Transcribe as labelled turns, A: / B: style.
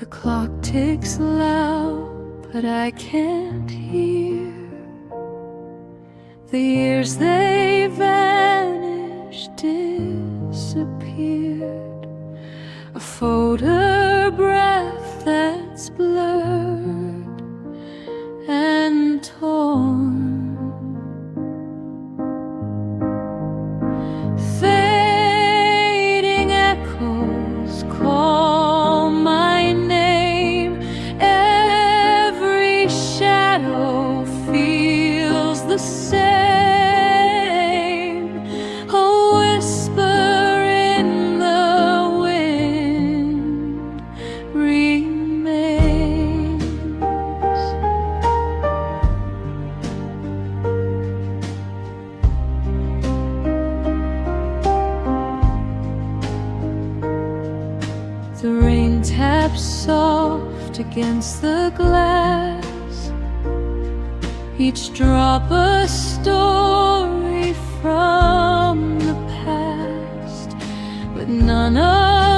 A: clock ticks loud, but I can't hear. The years they vanished, disappeared. A photograph that's blurred and torn. Fading echoes call my name. Every shadow feels the same. A whisper in the wind remains. The rain taps soft against the glass, each drop a story from the past, but none of